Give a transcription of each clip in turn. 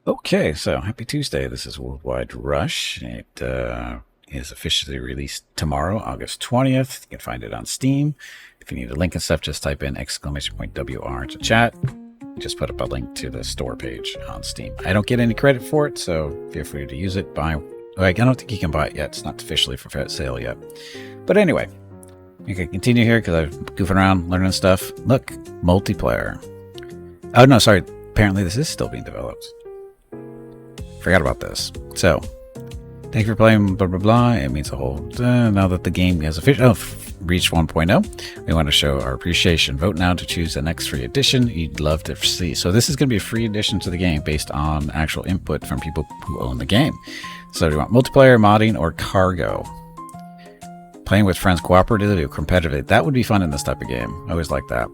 Okay, so happy Tuesday. This is Worldwide Rush. It is officially released tomorrow, August 20th. You can find it on Steam. If you need a link and stuff, just type in exclamation point WR into chat. Just put up a link to the store page on Steam. I don't get any credit for it, so feel free to use it. I don't think you can buy it yet. It's not officially for sale yet. But anyway, you can continue here because I'm goofing around, learning stuff. Look, multiplayer. Oh, no, sorry. Apparently this is still being developed. Forgot about this. So, thank you for playing, blah, blah, blah. It means a whole... now that the game has officially reached 1.0, we want to show our appreciation. Vote now to choose the next free edition you'd love to see. So this is going to be a free addition to the game based on actual input from people who own the game. So do you want multiplayer, modding, or cargo? Playing with friends cooperatively or competitively. That would be fun in this type of game. I always like that.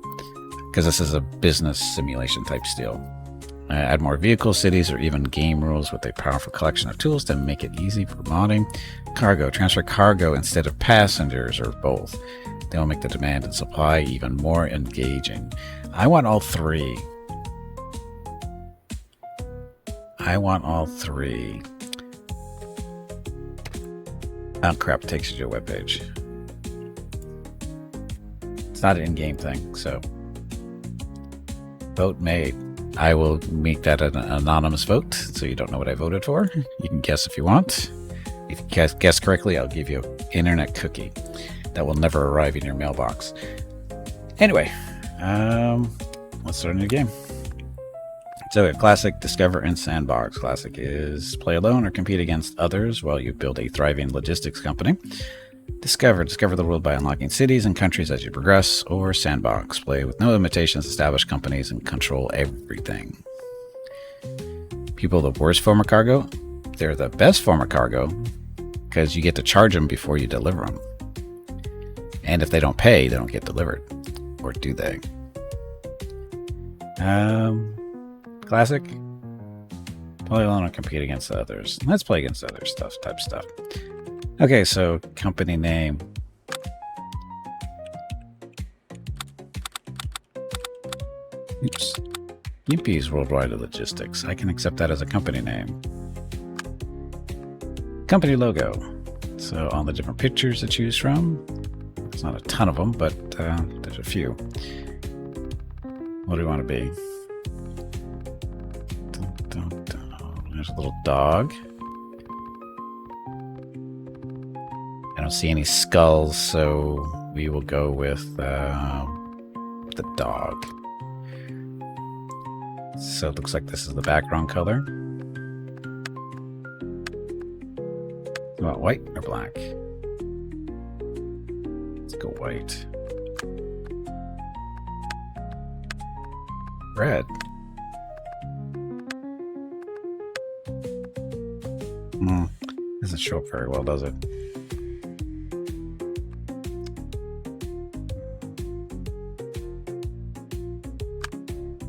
Because this is a business simulation type deal. Add more vehicles, cities, or even game rules with a powerful collection of tools to make it easy for modding. Cargo. Transfer cargo instead of passengers or both. They will make the demand and supply even more engaging. I want all three. Oh crap, it takes you to a webpage. It's not an in-game thing, so... Vote made. I will make that an anonymous vote, so you don't know what I voted for. You can guess if you want. If you guess correctly, I'll give you an internet cookie that will never arrive in your mailbox. Anyway, let's start a new game. So we have Classic, Discover, and Sandbox. Classic is play alone or compete against others while you build a thriving logistics company. Discover the world by unlocking cities and countries as you progress. Or Sandbox, play with no limitations, establish companies, and control everything. People, the worst form of cargo, they're the best form of cargo because you get to charge them before you deliver them. And if they don't pay, they don't get delivered. Or do they? Classic, play alone or compete against others. Let's play against other type stuff. Okay, so company name. Oops. Gimpy's Worldwide Logistics. I can accept that as a company name. Company logo. So all the different pictures to choose from. There's not a ton of them, but there's a few. What do we want to be? There's a little dog. I don't see any skulls, so we will go with the dog. So it looks like this is the background color. You want white or black? Let's go white. Red. Doesn't show up very well, does it?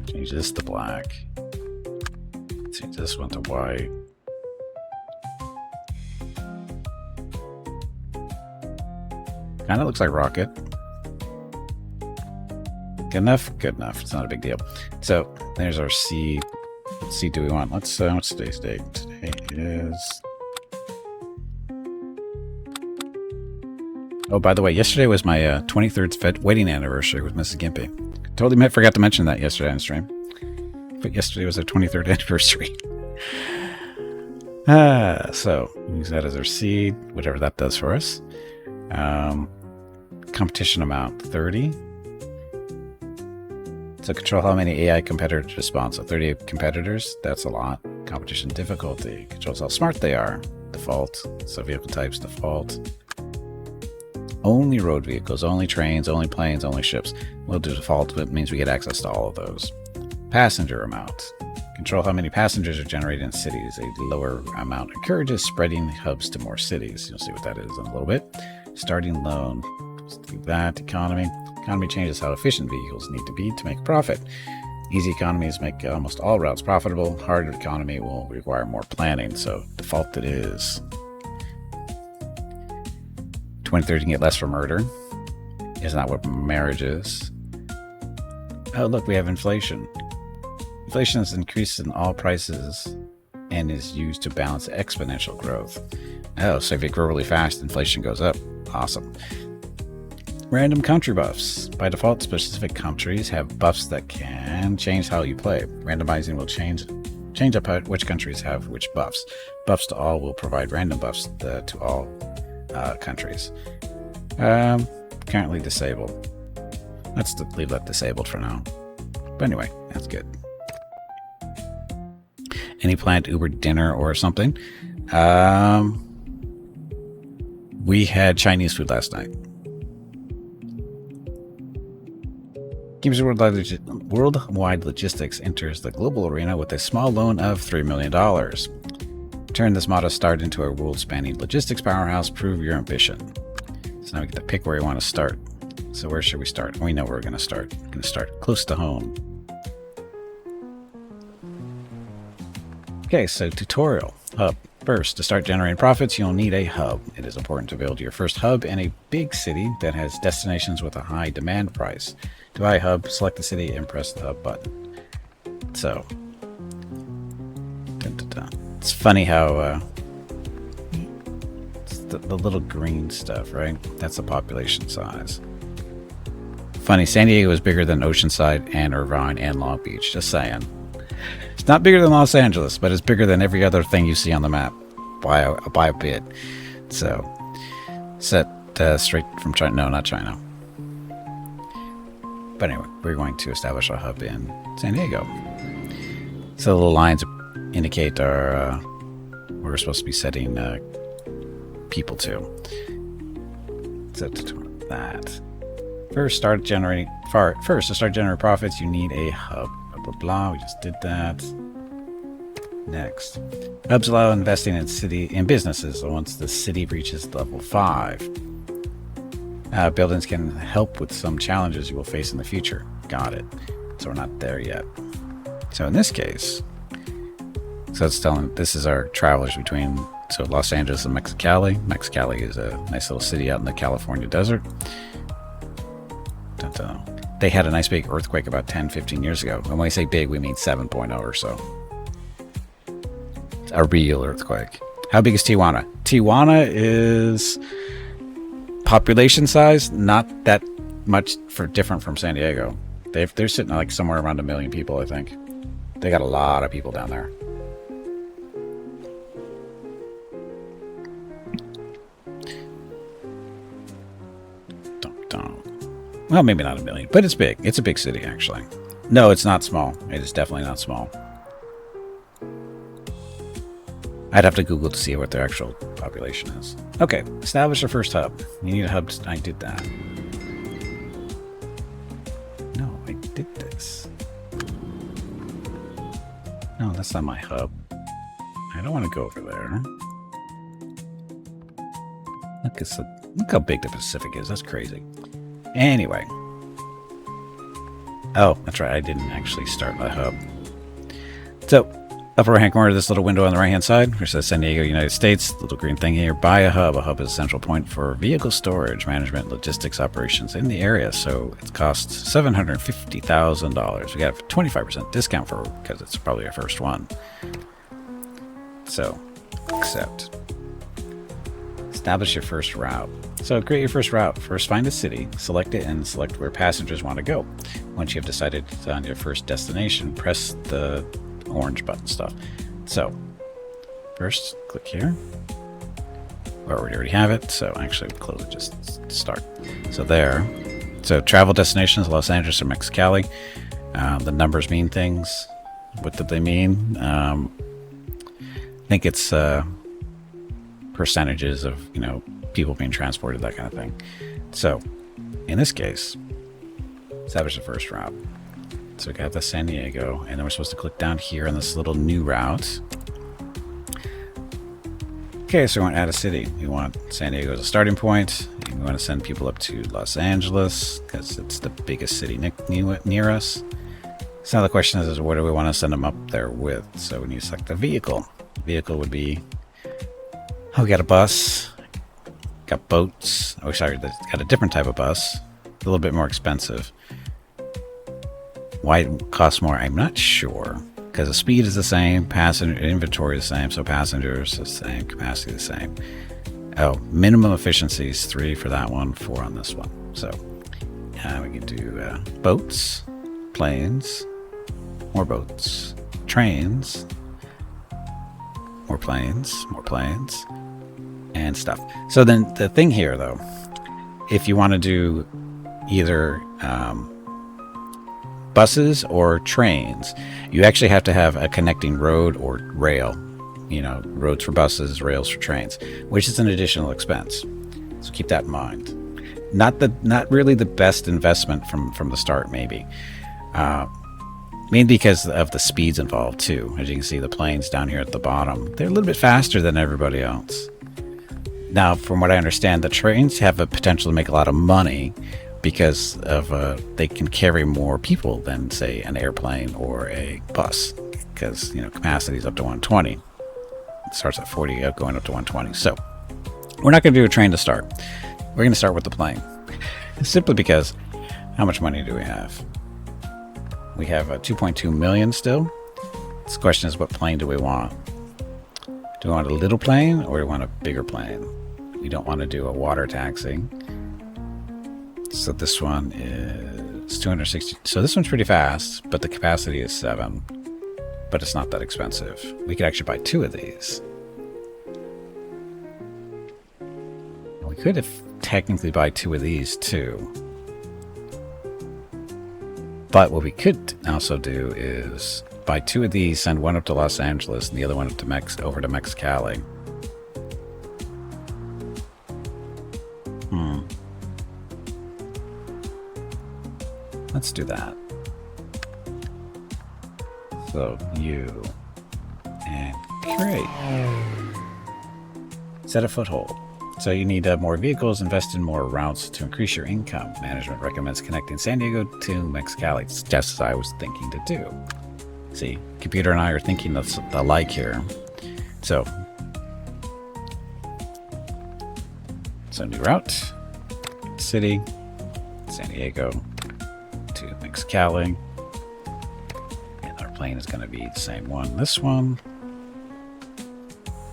Change this to black. Change this one to white. Kind of looks like Rocket. Good enough? Good enough. It's not a big deal. So there's our seed. What seed do we want? Let's what's today's date? Today is... Oh, by the way, yesterday was my 23rd wedding anniversary with Mrs. Gimpy. Totally forgot to mention that yesterday on stream. But yesterday was our 23rd anniversary. So use that as our seed, whatever that does for us. Competition amount 30. So control how many AI competitors respond. So 30 competitors, that's a lot. Competition difficulty controls how smart they are. Default. So vehicle types default. Only road vehicles, only trains, only planes, only ships. We'll do default, but it means we get access to all of those. Passenger amount. Control how many passengers are generated in cities. A lower amount encourages spreading hubs to more cities. You'll see what that is in a little bit. Starting loan. Let's do that. Economy. Economy changes how efficient vehicles need to be to make a profit. Easy economies make almost all routes profitable. Hard economy will require more planning, so default it is. 2030 can get less for murder. Isn't that what marriage is? Oh, look, we have inflation. Inflation has increased in all prices and is used to balance exponential growth. Oh, so if you grow really fast, inflation goes up. Awesome. Random country buffs. By default, specific countries have buffs that can change how you play. Randomizing will change up which countries have which buffs. Buffs to all will provide random buffs to all countries. Currently disabled. Let's leave that disabled for now. But anyway, that's good. Any planned Uber dinner or something? We had Chinese food last night. Games Worldwide Logistics enters the global arena with a small loan of $3 million. Turn this modest start into a world-spanning logistics powerhouse. Prove your ambition. So now we get to pick where we want to start. So where should we start? We know where we're going to start. We're going to start close to home. Okay, so tutorial. Hub. First, to start generating profits, you'll need a hub. It is important to build your first hub in a big city that has destinations with a high demand price. To buy a hub, select the city and press the hub button. So, it's funny how it's the little green stuff, right? That's the population size. Funny, San Diego is bigger than Oceanside and Irvine and Long Beach, just saying. It's not bigger than Los Angeles, but it's bigger than every other thing you see on the map by a bit. So, set straight from China. No, not China. But anyway, we're going to establish a hub in San Diego. So the little lines indicate where we're supposed to be setting people to. Set to that. First, to start generating profits, you need a hub. Blah, blah, blah. We just did that. Next. Hubs allow investing in businesses once the city reaches level 5. Buildings can help with some challenges you will face in the future. Got it. So we're not there yet. So in this case, so it's telling this is our travelers between Los Angeles and Mexicali. Mexicali is a nice little city out in the California desert. They had a nice big earthquake about 10-15 years ago. And when we say big, we mean 7.0 or so. It's a real earthquake. How big is Tijuana? Tijuana is population size, not that much different from San Diego. They're sitting like somewhere around 1 million people, I think. They got a lot of people down there. Well, maybe not 1 million, but it's big. It's a big city, actually. No, it's not small. It is definitely not small. I'd have to Google to see what their actual population is. Okay, establish your first hub. You need a hub. I did that. No, I did this. No, that's not my hub. I don't want to go over there. Look how big the Pacific is. That's crazy. Anyway. Oh, that's right. I didn't actually start my hub. So, upper right-hand corner of this little window on the right-hand side, which says San Diego, United States, little green thing here, buy a hub. A hub is a central point for vehicle storage, management, logistics operations in the area. So it costs $750,000. We got a 25% discount because it's probably our first one. So, accept. Establish your first route. So create your first route. First find a city, select it, and select where passengers want to go. Once you have decided on your first destination, press the orange button stuff. So first click here. Or we already have it, so actually close it, just start. So there. So travel destinations, Los Angeles or Mexicali. The numbers mean things. What did they mean? I think it's percentages of, people being transported, that kind of thing. So in this case, establish the first route. So we got the San Diego, and then we're supposed to click down here on this little new route. Okay, so we want to add a city. We want San Diego as a starting point. We want to send people up to Los Angeles because it's the biggest city near us. So now the question is what do we want to send them up there with? So we need to select the vehicle. The vehicle would be, we got a bus, got boats. Oh, sorry, got a different type of bus, a little bit more expensive. Why it costs more, I'm not sure. Because the speed is the same, passenger inventory is the same, so passengers the same, capacity the same. Oh, minimum efficiency is 3 for that one, 4 on this one. So we can do boats, planes, more boats, trains, more planes, and stuff. So then the thing here, though, if you want to do either buses or trains, you actually have to have a connecting road or rail. You know, roads for buses, rails for trains, which is an additional expense. So keep that in mind. Not really the best investment from the start, maybe. Mainly because of the speeds involved too. As you can see, the planes down here at the bottom, they're a little bit faster than everybody else. Now, from what I understand, the trains have a potential to make a lot of money because of they can carry more people than, say, an airplane or a bus, because, you know, capacity is up to 120. It starts at 40, going up to 120. So we're not going to do a train to start. We're going to start with the plane, simply because how much money do we have? We have 2.2 million still. This question is, what plane do we want? Do we want a little plane or do we want a bigger plane? We don't want to do a water taxi. So this one is 260. So this one's pretty fast, but the capacity is 7. But it's not that expensive. We could actually buy 2 of these. We could have technically buy 2 of these too. But what we could also do is buy 2 of these, send one up to Los Angeles and the other one up to over to Mexicali. Let's do that. So you and create. Set a foothold. So you need more vehicles, invest in more routes to increase your income. Management recommends connecting San Diego to Mexicali, just as I was thinking to do. See, computer and I are thinking alike here. So new route, city, San Diego to Mexicali. And our plane is going to be the same one. This one.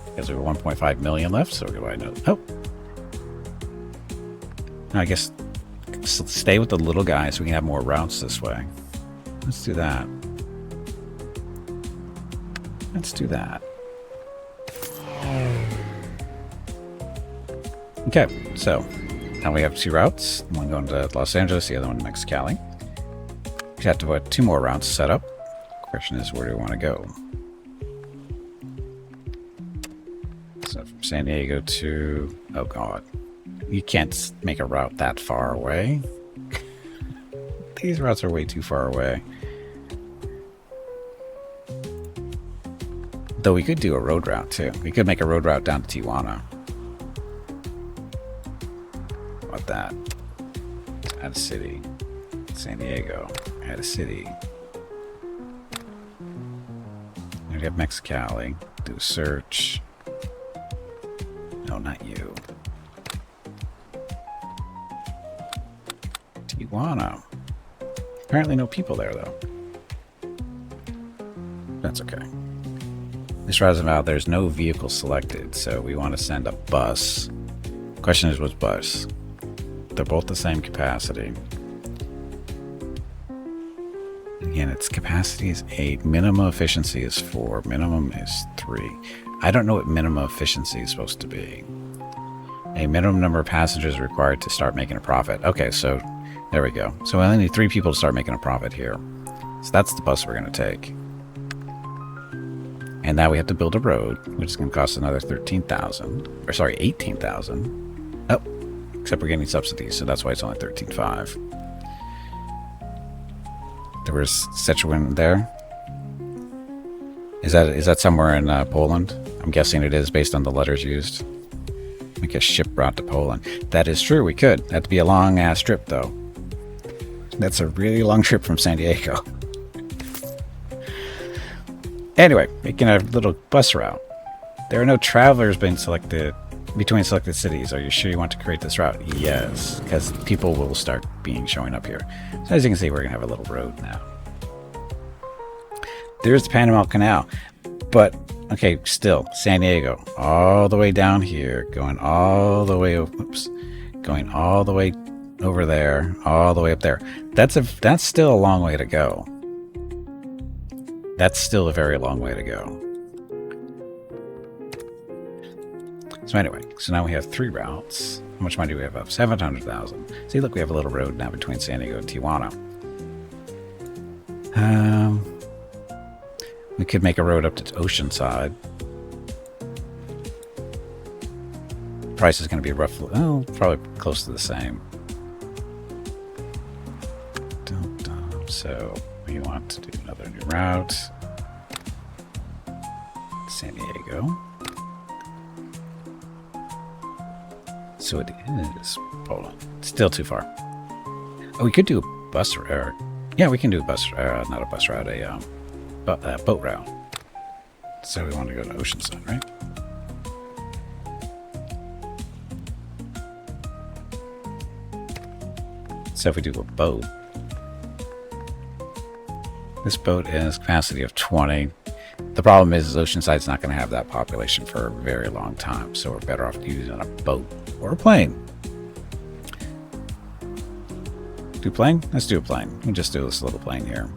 Because we have 1.5 million left, so we're going to buy oh. I guess stay with the little guy so we can have more routes this way. Let's do that. Let's do that. Okay, so now we have 2 routes. One going to Los Angeles, the other one to Mexicali. We have to put 2 more routes set up. Question is, where do we want to go? So from San Diego to... oh god. You can't make a route that far away. These routes are way too far away. Though we could do a road route too. We could make a road route down to Tijuana. How about that? Add a city. San Diego. Add a city. We have Mexicali. Do a search. No, not you. Tijuana. Apparently no people there, though. That's okay. This route is about there's no vehicle selected, so we want to send a bus. Question is, which bus? They're both the same capacity. Again, its capacity is 8. Minimum efficiency is 4. Minimum is 3. I don't know what minimum efficiency is supposed to be. A minimum number of passengers required to start making a profit. Okay, so there we go. So we only need 3 people to start making a profit here. So that's the bus we're going to take. And now we have to build a road, which is going to cost another 13,000. Or sorry, 18,000. Oh, except we're getting subsidies, so that's why it's only 13.5. There was Szczecin there. Is that somewhere in Poland? I'm guessing it is based on the letters used. Make a ship route to Poland. That is true, we could. That'd be a long ass trip though. That's a really long trip from San Diego. Anyway, making a little bus route. There are no travelers being selected between selected cities. Are you sure you want to create this route? Yes, because people will start showing up here. So as you can see, we're gonna have a little road now. There's the Panama Canal. But, okay, still, San Diego, all the way down here, going all the way, going all the way over there, all the way up there. That's still a long way to go. That's still a very long way to go. So anyway, so now we have 3 routes. How much money do we have up? 700,000. See, look, we have a little road now between San Diego and Tijuana. We could make a road up to Oceanside. Price is going to be roughly, oh, probably close to the same. So we want to do another new route. San Diego. So it is. Hold on. Still too far. Oh, we could do a bus route. Yeah, we can do a bus, not a bus route, a boat route. So we want to go to Oceanside, right? So if we do a boat, this boat has capacity of 20. The problem is Oceanside's not going to have that population for a very long time, so we're better off using a boat or a plane. Do a plane? Let's do a plane. We'll just do this little plane here.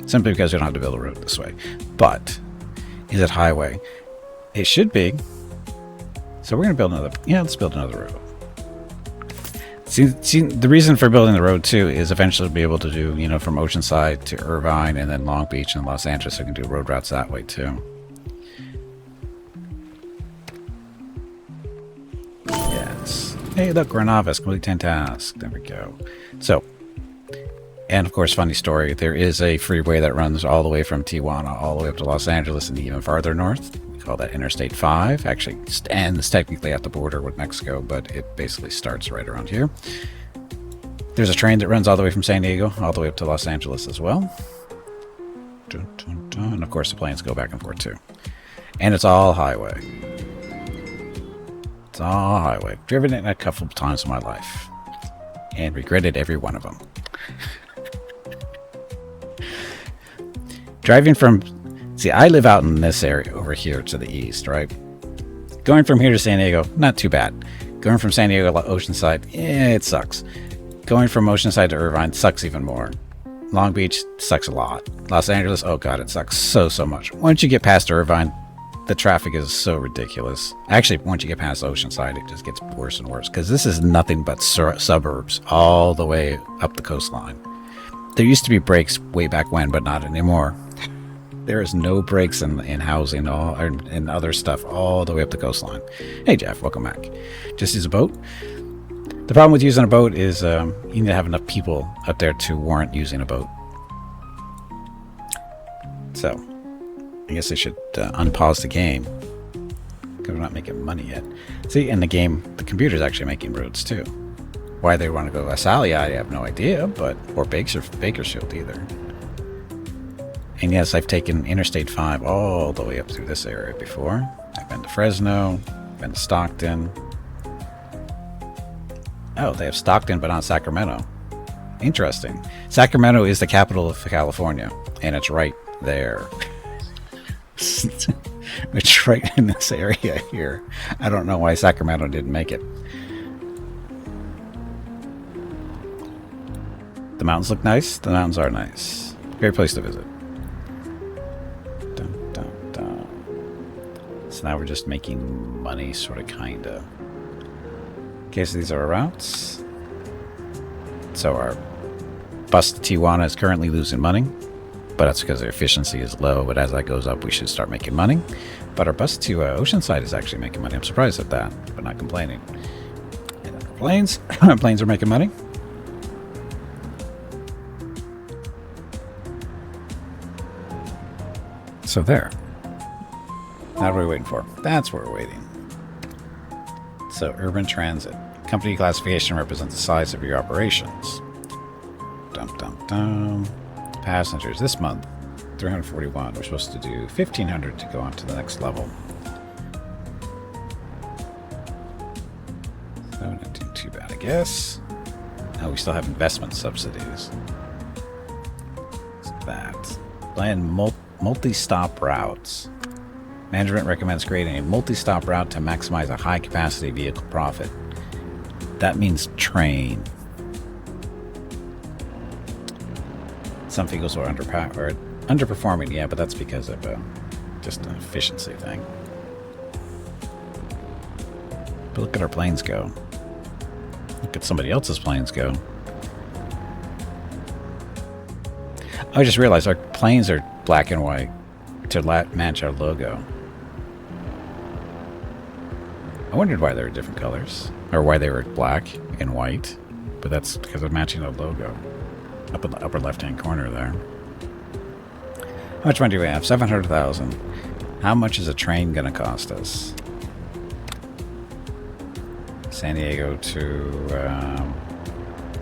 Simply because we don't have to build a road this way. But, is it highway? It should be. So we're going to build another... Yeah, let's build another road. See, the reason for building the road, too, is eventually to be able to do, you know, from Oceanside to Irvine and then Long Beach and Los Angeles. So we can do road routes that way, too. Yes. Hey, look, Granavis, complete 10 tasks. There we go. So, and of course, funny story, there is a freeway that runs all the way from Tijuana all the way up to Los Angeles and even farther north. We call that Interstate 5. Actually, ends technically at the border with Mexico, but it basically starts right around here. There's a train that runs all the way from San Diego all the way up to Los Angeles as well. Dun, dun, dun. And of course, the planes go back and forth too. And it's all highway. It's all highway. Driven it a couple of times in my life. And regretted every one of them. Driving from... See, I live out in this area over here to the east, right? Going from here to San Diego, not too bad. Going from San Diego to Oceanside, it sucks. Going from Oceanside to Irvine sucks even more. Long Beach sucks a lot. Los Angeles, oh god, it sucks so much. Once you get past Irvine, the traffic is so ridiculous. Actually, once you get past Oceanside, it just gets worse and worse. Because this is nothing but suburbs all the way up the coastline. There used to be breaks way back when, but not anymore. There is no breaks in housing and other stuff all the way up the coastline. Hey Jeff, welcome back. Just use a boat. The problem with using a boat is you need to have enough people up there to warrant using a boat. So, I guess I should unpause the game. Because we're not making money yet. See, in the game, the computer's actually making roads too. Why they want to go Visalia, I have no idea, but or Bakersfield either. And yes, I've taken Interstate 5 all the way up through this area before. I've been to Fresno, been to Stockton. Oh, they have Stockton, but not Sacramento. Interesting. Sacramento is the capital of California, and it's right there. It's right in this area here. I don't know why Sacramento didn't make it. The mountains look nice. The mountains are nice. Great place to visit. Dun, dun, dun. So now we're just making money, sort of, kind of. Okay, so these are our routes. So our bus to Tijuana is currently losing money, but that's because their efficiency is low. But as that goes up, we should start making money. But our bus to Oceanside is actually making money. I'm surprised at that, but not complaining. And our planes, planes are making money. So there. Now what are we waiting for? That's what we're waiting. So urban transit. Company classification represents the size of your operations. Dum dum dum. Passengers this month, 341. We're supposed to do 1,500 to go on to the next level. So not doing too bad, I guess. Oh, we still have investment subsidies. So that. Plan multi-stop routes. Management recommends creating a multi-stop route to maximize a high-capacity vehicle profit. That means train. Some vehicles are underperforming, yeah, but that's because of just an efficiency thing. But look at our planes go. Look at somebody else's planes go. I just realized our planes are black and white to match our logo. I wondered why they were different colors, or why they were black and white, but that's because of matching the logo up in the upper left-hand corner there. How much money do we have? 700,000. How much is a train going to cost us? San Diego to...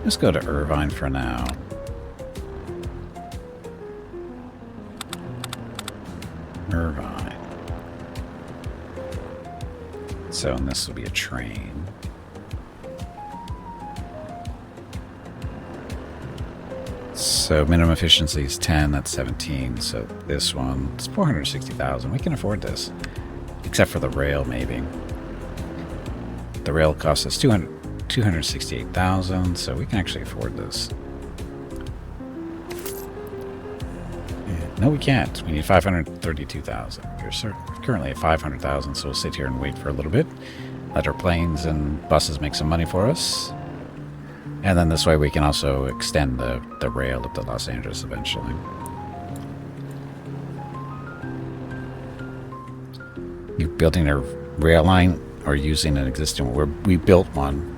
let's go to Irvine for now. Irvine. So, and this will be a train. So minimum efficiency is 10, that's 17. So this one, it's 460,000. We can afford this. Except for the rail, maybe. The rail costs us 268,000, so we can actually afford this. No, we can't. We need 532,000. We're currently at 500,000, so we'll sit here and wait for a little bit. Let our planes and buses make some money for us. And then this way we can also extend the rail up to Los Angeles eventually. You're building a rail line or using an existing one? We built one.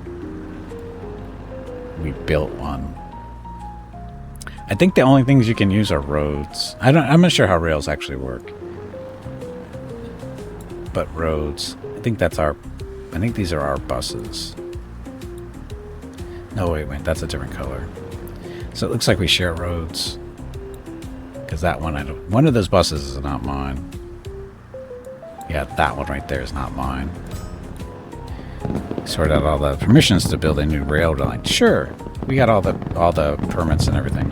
We built one. I think the only things you can use are roads. I'm not sure how rails actually work. But roads. I think these are our buses. No, wait, that's a different color. So it looks like we share roads. Because that one, one of those buses is not mine. Yeah, that one right there is not mine. Sort out all the permissions to build a new rail line. Sure, we got all the permits and everything.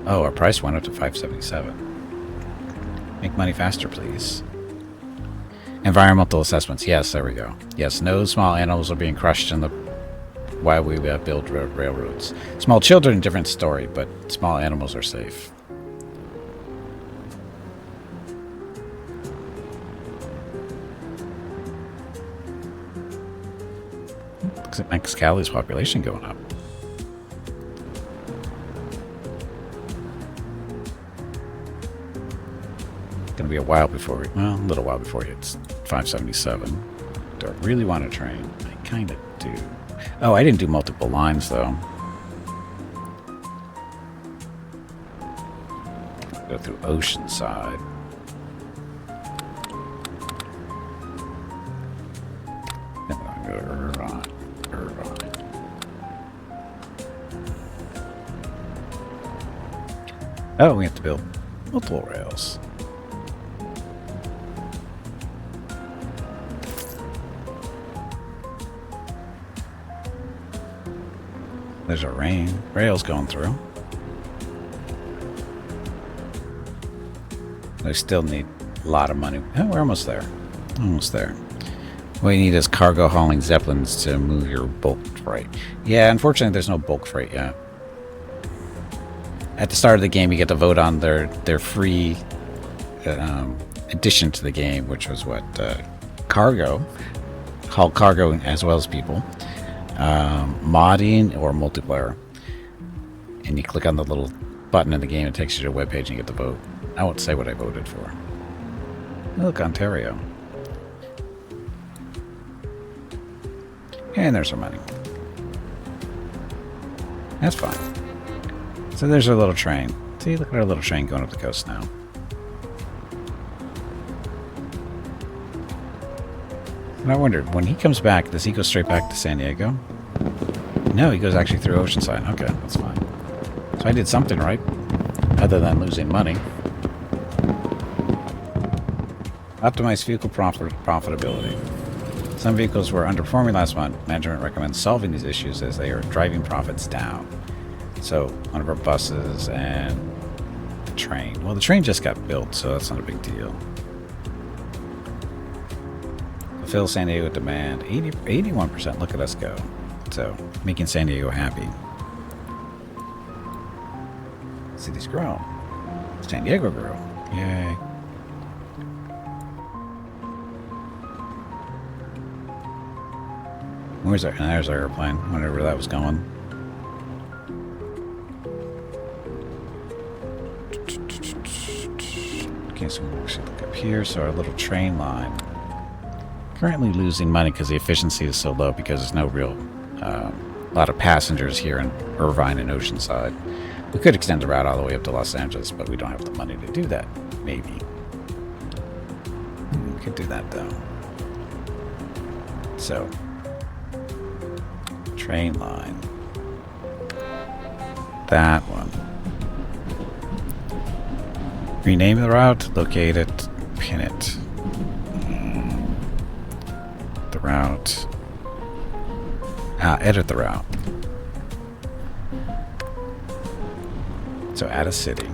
Oh, our price went up to 577. Make money faster, please. Environmental assessments. Yes, there we go. Yes, no small animals are being crushed in the while we build railroads. Small children, different story, but small animals are safe. Looks like Mexicali's population going up. Gonna be a while before a little while before it hits 577. Do I really want a train? I kind of do. Oh, I didn't do multiple lines though. Go through Oceanside. Then I'm gonna go to Irvine. Oh, we have to build multiple rails. There's a rails going through. We still need a lot of money. Oh, we're almost there. Almost there. What you need is cargo hauling zeppelins to move your bulk freight. Yeah, unfortunately, there's no bulk freight yet. At the start of the game, you get to vote on their free addition to the game, which was what? Cargo. Haul cargo as well as people. Modding or multiplayer. And you click on the little button in the game, it takes you to a web page and you get to vote. I won't say what I voted for. Look, Ontario. And there's our money. That's fine. So there's our little train. See, look at our little train going up the coast now. And I wondered, when he comes back, does he go straight back to San Diego? No, he goes actually through Oceanside. Okay, that's fine. So I did something right, other than losing money. Optimize vehicle profitability. Some vehicles were underperforming last month. Management recommends solving these issues as they are driving profits down. So, one of our buses and the train. Well, the train just got built, so that's not a big deal. Fulfill San Diego demand. 81%. Look at us go. So, making San Diego happy. Cities grow. San Diego grew. Yay. Where's our, there's our airplane, whenever that was going. Okay, so we'll actually look up here. So our little train line. Currently losing money because the efficiency is so low because there's no real lot of passengers here in Irvine and Oceanside. We could extend the route all the way up to Los Angeles, but we don't have the money to do that. Maybe. We could do that though. So, train line. That one. Rename the route, locate it, pin it. The route. Edit the route. So add a city.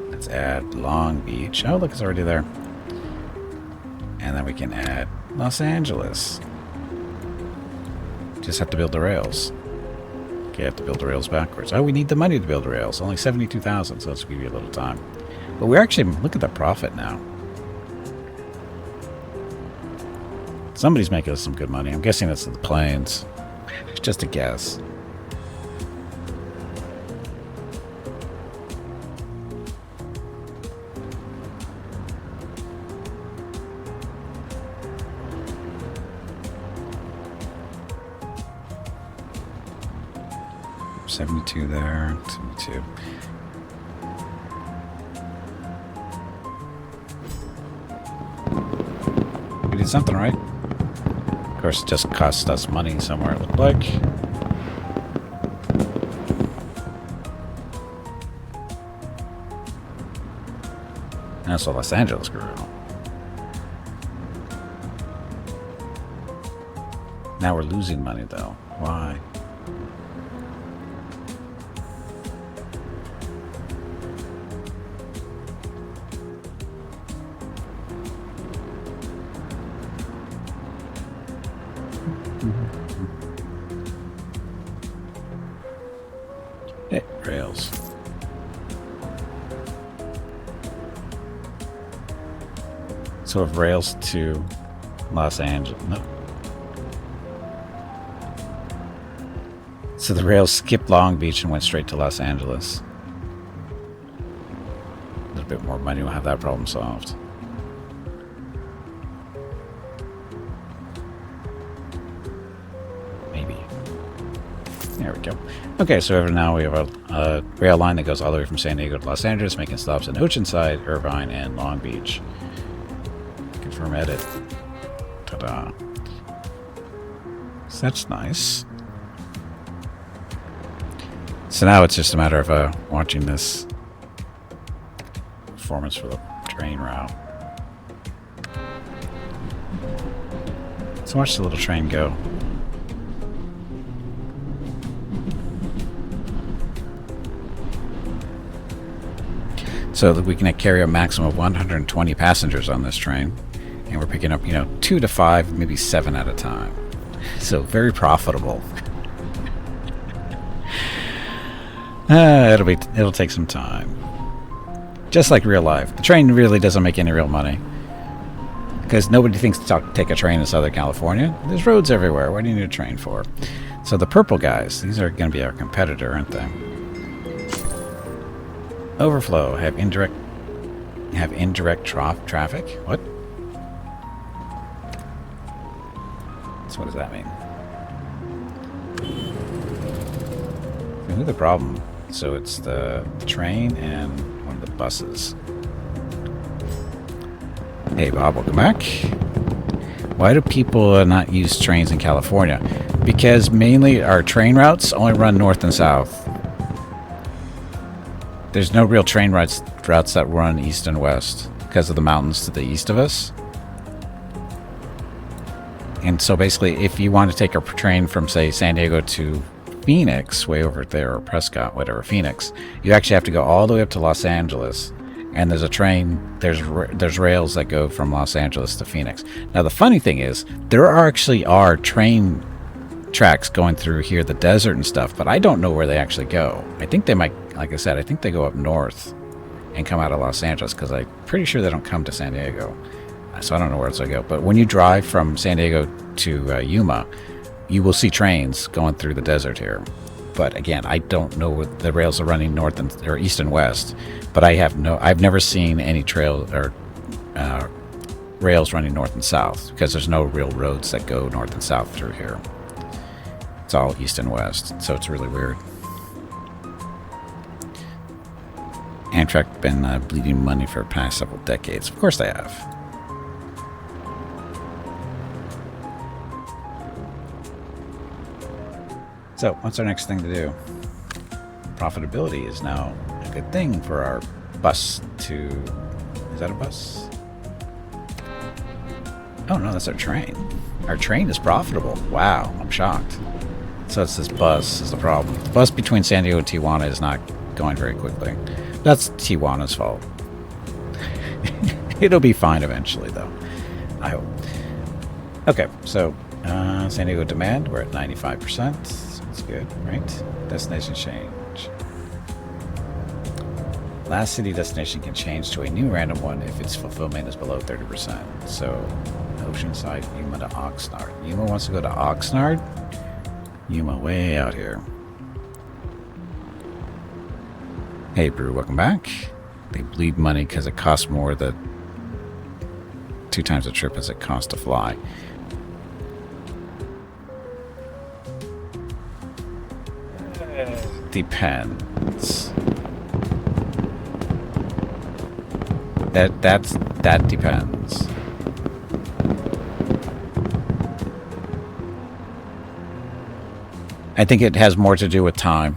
Let's add Long Beach. Oh, look, it's already there. And then we can add Los Angeles. Just have to build the rails. Okay, have to build the rails backwards. Oh, we need the money to build the rails. Only 72,000, so let's give you a little time. But we're actually, look at the profit now. Somebody's making us some good money. I'm guessing it's the planes. It's just a guess. $72 there, 72. We did something right. Of course, it just cost us money somewhere, it looked like. And so Los Angeles grew. Now we're losing money, though. Why? Hey, rails. So of rails to Los Angeles. No. So the rails skipped Long Beach and went straight to Los Angeles. A little bit more money, we'll have that problem solved. Maybe. There we go. Okay, so now we have a rail line that goes all the way from San Diego to Los Angeles, making stops in Oceanside, Irvine, and Long Beach. Confirm edit. Ta-da. So that's nice. So now it's just a matter of watching this performance for the train route. Let's watch the little train go. So that we can carry a maximum of 120 passengers on this train. And we're picking up, 2 to 5, maybe 7 at a time. So very profitable. It'll take some time. Just like real life. The train really doesn't make any real money. Because nobody thinks to take a train in Southern California. There's roads everywhere. What do you need a train for? So the purple guys, these are going to be our competitor, aren't they? Overflow, have indirect traffic? What? So what does that mean? Who's the problem? So it's the train and one of the buses. Hey Bob, welcome back. Why do people not use trains in California? Because mainly our train routes only run north and south. There's no real train routes that run east and west because of the mountains to the east of us. And so basically, if you want to take a train from, say, San Diego to Phoenix, way over there, or Prescott, whatever, Phoenix, you actually have to go all the way up to Los Angeles. And there's a train, there's rails that go from Los Angeles to Phoenix. Now, the funny thing is, there actually are train tracks going through here, the desert and stuff, but I don't know where they actually go. I think they might, like I said, I think they go up north and come out of Los Angeles, because I'm pretty sure they don't come to San Diego. So I don't know where else they go. But when you drive from San Diego to Yuma, you will see trains going through the desert here. But again, I don't know what the rails are running north or east and west. But I've never seen any trail or rails running north and south, because there's no real roads that go north and south through here. It's all east and west, so it's really weird. Amtrak been bleeding money for the past several decades. Of course they have. So, what's our next thing to do? Profitability is now a good thing for our bus to... Is that a bus? Oh no, that's our train. Our train is profitable. Wow, I'm shocked. So it's this bus is the problem. The bus between San Diego and Tijuana is not going very quickly. That's Tijuana's fault. It'll be fine eventually, though. I hope. Okay, so San Diego demand, we're at 95%. That's good, right? Destination change. Last city destination can change to a new random one if its fulfillment is below 30%. So, Oceanside, Yuma to Oxnard. Yuma wants to go to Oxnard? Yuma way out here. Hey, Brew, welcome back. They bleed money because it costs more than 2 times the trip as it costs to fly. Depends. That depends. I think it has more to do with time.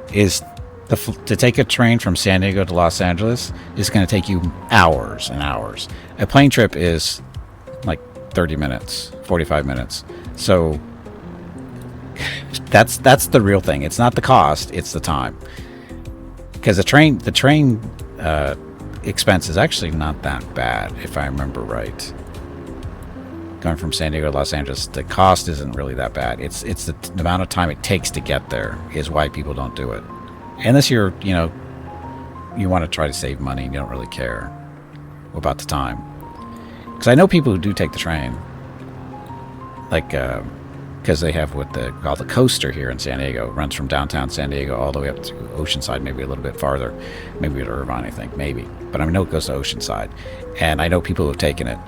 To take a train from San Diego to Los Angeles is going to take you hours and hours. A plane trip is like 30 minutes, 45 minutes. So that's the real thing. It's not the cost, it's the time. Because the train expense is actually not that bad, if I remember right. Going from San Diego to Los Angeles, the cost isn't really that bad. It's the amount of time it takes to get there is why people don't do it. Unless you're, you want to try to save money and you don't really care about the time. Because I know people who do take the train. Like, because they have what they call the coaster here in San Diego. It runs from downtown San Diego all the way up to Oceanside, maybe a little bit farther. Maybe to Irvine, I think, maybe. But I know it goes to Oceanside. And I know people who have taken it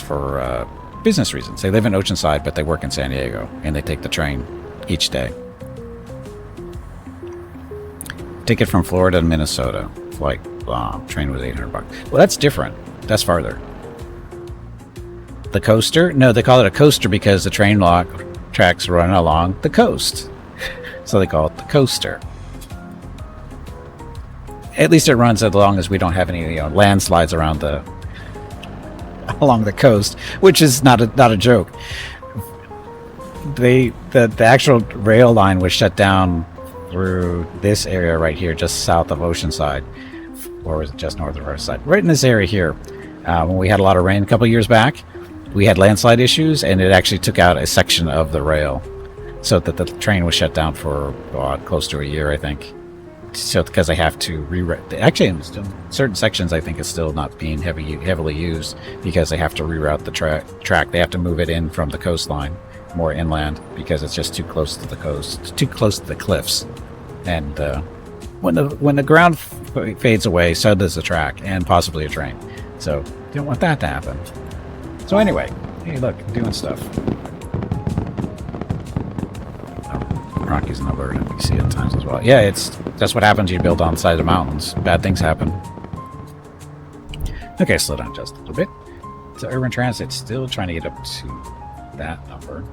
for business reasons. They live in Oceanside, but they work in San Diego. And they take the train each day. Ticket from Florida to Minnesota. Flight, train was $800. Well, that's different. That's farther. The coaster? No, they call it a coaster because the train tracks run along the coast. So they call it the coaster. At least it runs as long as we don't have any landslides along the coast, which is not a joke. The actual rail line was shut down through this area right here, just south of Oceanside, or was it just north of Oceanside? Right in this area here, when we had a lot of rain a couple years back, we had landslide issues, and it actually took out a section of the rail, so that the train was shut down for close to a year, I think. So because they have to reroute. Actually, in certain sections, I think it's still not being heavily used because they have to reroute the track. They have to move it in from the coastline, more inland, because it's just too close to the coast, too close to the cliffs. And when the ground fades away, so does the track and possibly a train. So you don't want that to happen. So anyway, hey, look, I'm doing stuff. Rockies in Alberta, you see it at times as well. Yeah, that's what happens. You build on the side of mountains. Bad things happen. Okay, slow down just a little bit. So urban transit still trying to get up to that number.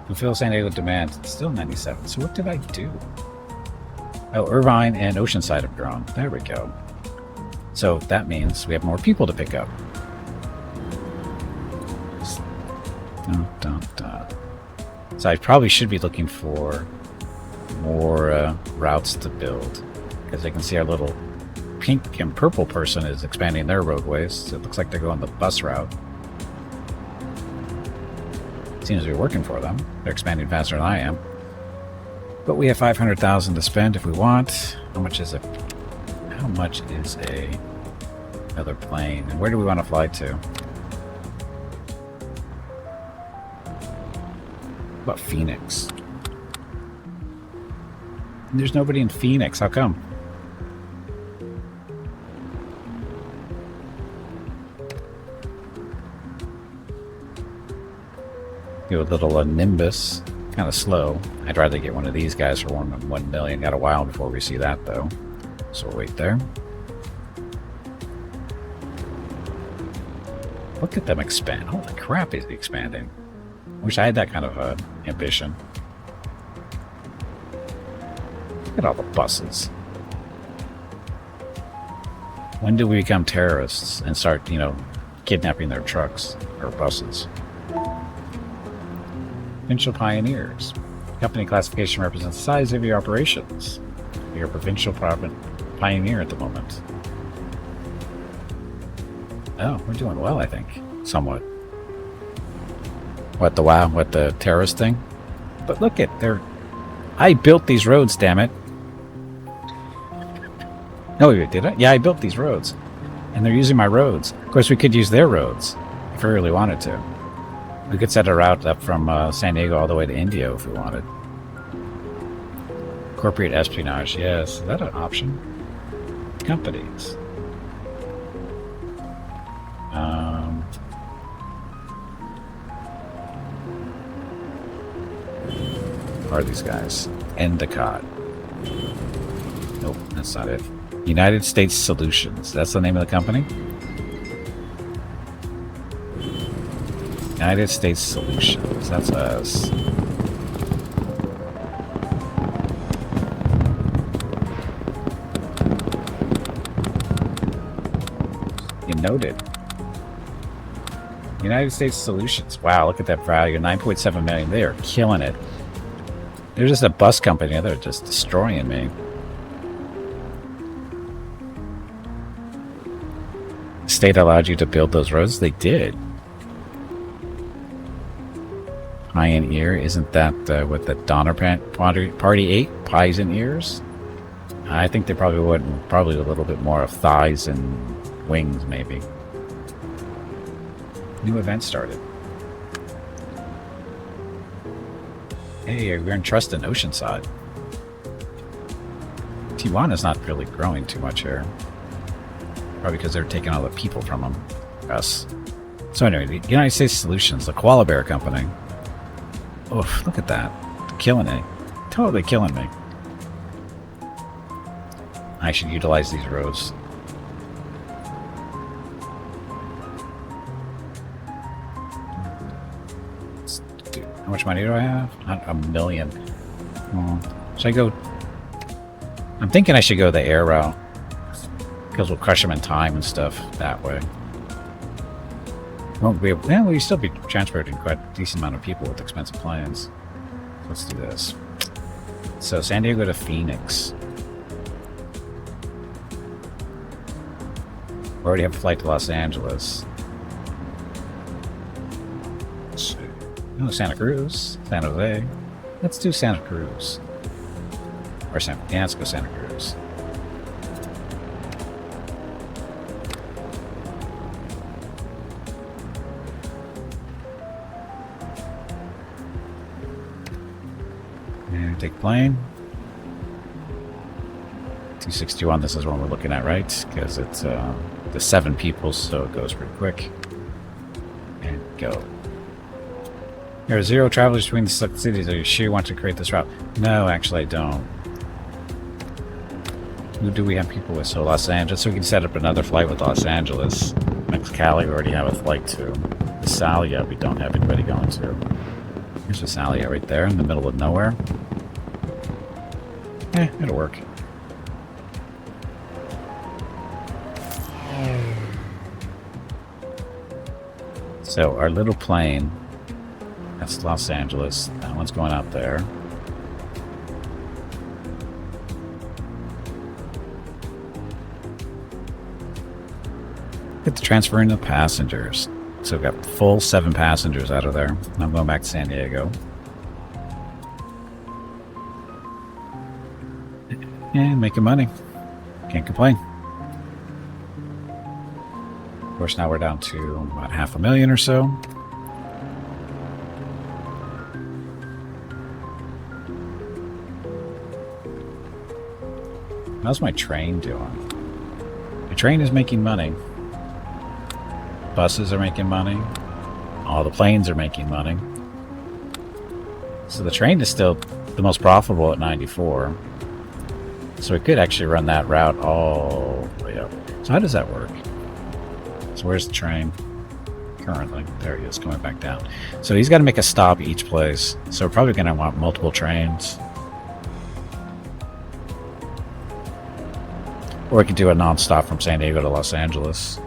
Fulfill San Diego demand, still 97. So what did I do? Oh, Irvine and Oceanside have grown. There we go. So that means we have more people to pick up. Dun, dun, dun. So I probably should be looking for more routes to build, because I can see our little pink and purple person is expanding their roadways. So it looks like they're going the bus route. Seems to be working for them. They're expanding faster than I am. But we have 500,000 to spend if we want. How much is another plane? And where do we want to fly to? What about Phoenix? There's nobody in Phoenix. How come? Do a little Nimbus. Kind of slow. I'd rather get one of these guys for 1 million. Got a while before we see that, though. So we'll wait there. Look at them expand. Holy crap, is he expanding? Wish I had that kind of ambition. Look at all the buses. When do we become terrorists and start, kidnapping their trucks or buses? Provincial pioneers. Company classification represents the size of your operations. You're a provincial pioneer at the moment. Oh, we're doing well, I think. Somewhat. What the terrorist thing? But look at I built these roads, damn it. No, did I? Yeah, I built these roads. And they're using my roads. Of course, we could use their roads if we really wanted to. We could set a route up from San Diego all the way to India if we wanted. Corporate espionage, yes. Is that an option? Companies. Are these guys? Endicott. Nope, that's not it. United States Solutions. That's the name of the company? United States Solutions. That's us. You noted. United States Solutions. Wow, look at that value. 9.7 million. They are killing it. They're just a bus company. They're just destroying me. The state allowed you to build those roads? They did. Pioneer, isn't that what the Donner Party ate? Pies and ears? I think they probably would. Probably a little bit more of thighs and wings, maybe. New event started. Hey, we're in Trust in Oceanside. Tijuana's not really growing too much here. Probably because they're taking all the people from us. So anyway, the United States Solutions, the Koala Bear Company. Oof, look at that. They're killing it. Totally killing me. I should utilize these roads. How much money do I have? Not $1 million. Should I go? I'm thinking I should go the air route. Because we'll crush them in time and stuff that way. Won't be able, we'll still be transporting quite a decent amount of people with expensive planes. Let's do this. So San Diego to Phoenix. We already have a flight to Los Angeles. No, Santa Cruz, San Jose. Let's do Santa Cruz. Or let's go Santa Cruz. And take plane. 261, this is what we're looking at, right? Because it's the 7 people, so it goes pretty quick. And go. There are 0 travelers between the cities. Are you sure you want to create this route? No, actually I don't. Who do we have people with? So Los Angeles, so we can set up another flight with Los Angeles. Mexicali, we already have a flight to. Visalia, we don't have anybody going to. Here's Visalia right there in the middle of nowhere. It'll work. So our little plane That's Los Angeles. That one's going out there. Get to transferring the passengers. So we've got full 7 passengers out of there. I'm going back to San Diego. And making money. Can't complain. Of course, now we're down to about 500,000 or so. How's my train doing? My train is making money. Buses are making money. All the planes are making money. So the train is still the most profitable at 94. So we could actually run that route all the way up. So how does that work? So where's the train currently? There he is, coming back down. So he's got to make a stop each place. So we're probably going to want multiple trains. Or we could do a non-stop from San Diego to Los Angeles.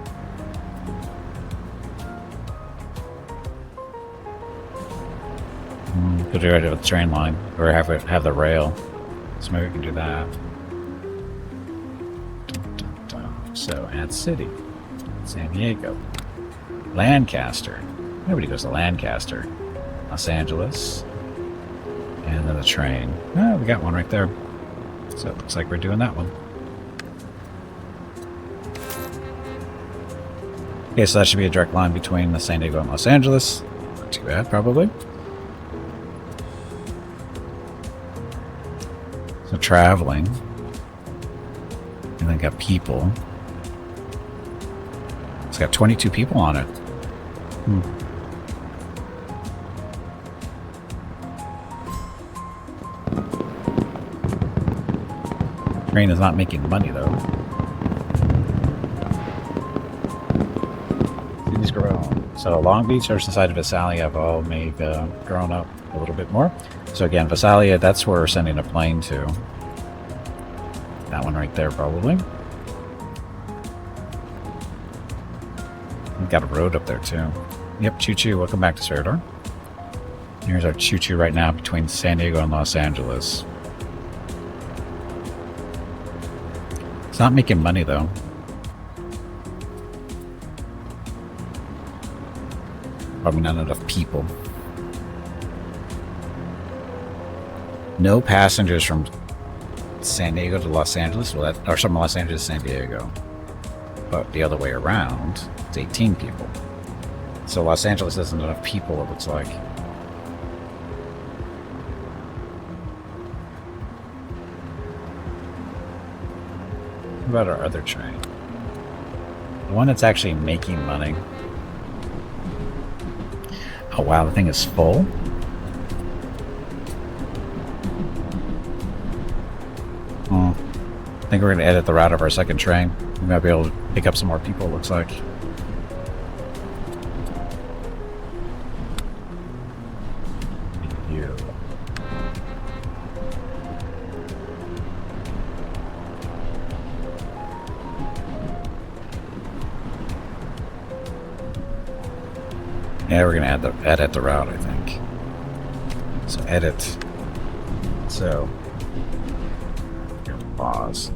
Could do it with the train line, or have the rail. So maybe we can do that. So add city, San Diego, Lancaster. Nobody goes to Lancaster. Los Angeles, and then the train. Oh, we got one right there. So it looks like we're doing that one. Okay, so that should be a direct line between the San Diego and Los Angeles. Not too bad, probably. So traveling, and then got people. It's got 22 people on it. Train is not making money though. City's grown. So Long Beach, Oceanside, and Visalia have all made grown up a little bit more. So again, Visalia, that's where we're sending a plane to. That one right there, probably. We've got a road up there, too. Yep, choo-choo. Welcome back to Cerador. Here's our choo-choo right now between San Diego and Los Angeles. It's not making money, though. Probably not enough people. No passengers from San Diego to Los Angeles, or from Los Angeles to San Diego. But the other way around, it's 18 people. So Los Angeles doesn't have enough people, it looks like. What about our other train? The one that's actually making money. Oh wow, the thing is full. I think we're going to edit the route of our second train. We might be able to pick up some more people, it looks like. You. Yeah, we're going to edit the route, I think. So edit. So pause.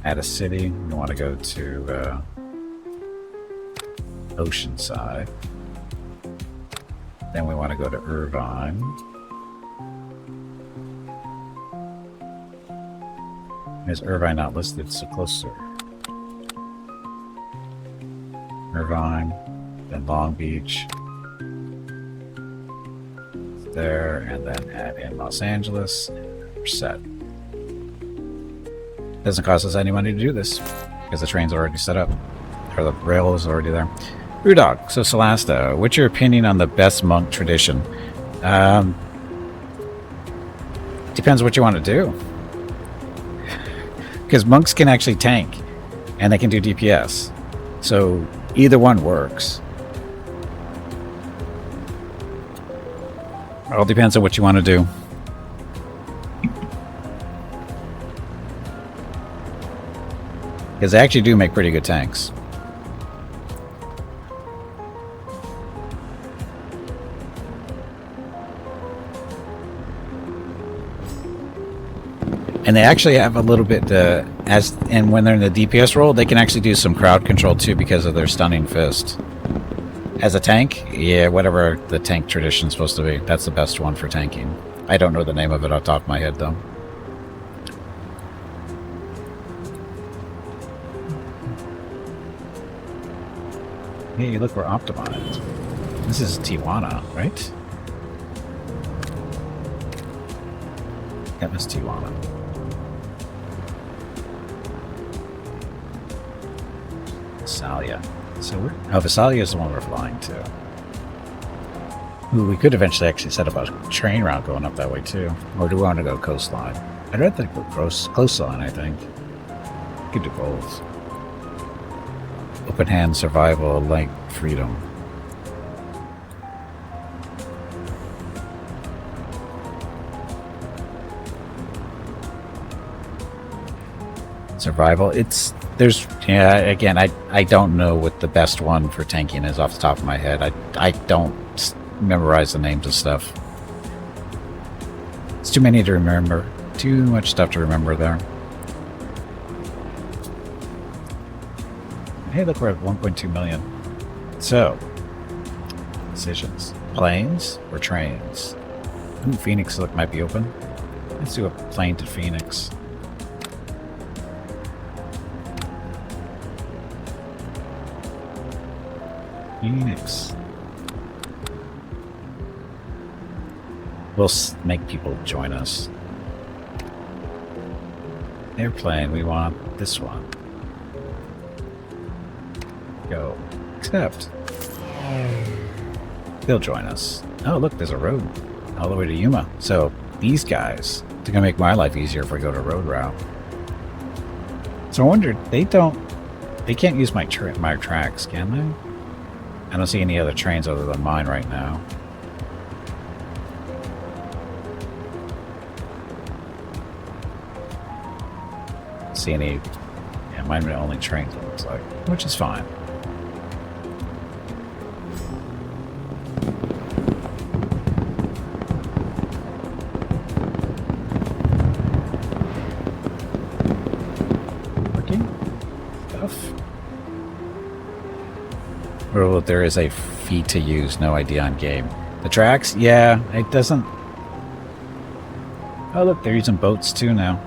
Add a city. We want to go to Oceanside. Then we want to go to Irvine. Is Irvine not listed so closer? Irvine, then Long Beach. There, and then add in Los Angeles. We're set. Doesn't cost us any money to do this because the train's already set up, or the rail is already there. Udog, so Solasta, what's your opinion on the best monk tradition? Depends what you want to do. Because monks can actually tank, and they can do DPS. So either one works. It all depends on what you want to do. Because they actually do make pretty good tanks. And they actually have a little bit and when they're in the DPS role, they can actually do some crowd control too because of their stunning fist. As a tank, yeah, whatever the tank tradition is supposed to be, that's the best one for tanking. I don't know the name of it off the top of my head though. Hey, look, we're optimized. This is Tijuana, right? That was Tijuana. Visalia. So Visalia is the one we're flying to. Ooh, we could eventually actually set up a train route going up that way too. Or do we want to go coastline? I'd rather go coastline, I think. We could do both. Open hand, survival, light, freedom. Survival, again, I don't know what the best one for tanking is off the top of my head. I don't memorize the names of stuff. It's too many to remember. Too much stuff to remember there. Hey, look, we're at 1.2 million. So, decisions. Planes or trains? Ooh, Phoenix might be open. Let's do a plane to Phoenix. Phoenix. We'll make people join us. Airplane, we want this one. Go. Accept. They'll join us. Oh, look, there's a road all the way to Yuma. So these guys, they're gonna make my life easier if I go to road route. So I wondered, they can't use my tracks, can they? I don't see any other trains other than mine right now. See any? Yeah, mine are the only trains, it looks like, which is fine. Working stuff. Or there is a fee to use, no idea on game. The tracks, yeah, it doesn't. Oh look, they're using boats too now.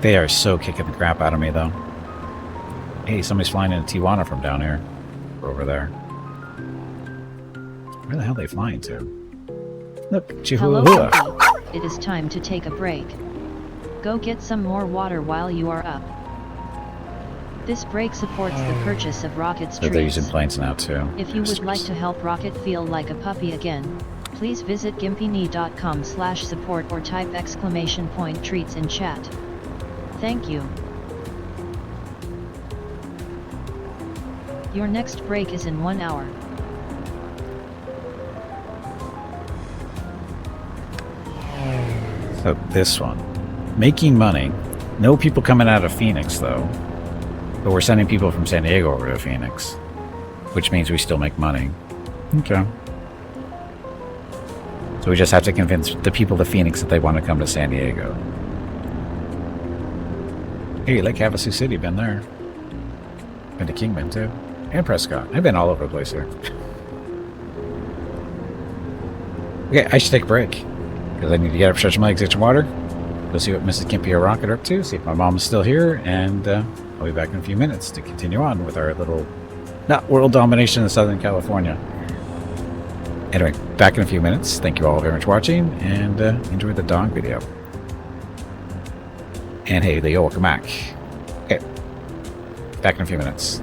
They are so kicking the crap out of me, though. Hey, somebody's flying into Tijuana from down here. Over there. Where the hell are they flying to? Look, Chihuahua. Hello, it is time to take a break. Go get some more water while you are up. This break supports the purchase of Rocket's treats. They're using planes now, too. If you would like to help Rocket feel like a puppy again, please visit gimpyknee.com/support or type !treats in chat. Thank you. Your next break is in 1 hour. So this one. Making money. No people coming out of Phoenix, though. But we're sending people from San Diego over to Phoenix. Which means we still make money. Okay. So we just have to convince the people of Phoenix that they want to come to San Diego. Hey, Lake Havasu City, been there. Been to Kingman, too. And Prescott. I've been all over the place here. Okay, I should take a break. Because I need to get up, stretch my legs, get some water. Go see what Mrs. Gimpy or Rocket are up to. See if my mom's still here. And I'll be back in a few minutes to continue on with our little... not world domination in Southern California. Anyway, back in a few minutes. Thank you all very much for watching. And enjoy the dog video. And hey, Leo, welcome back. Okay. Back in a few minutes.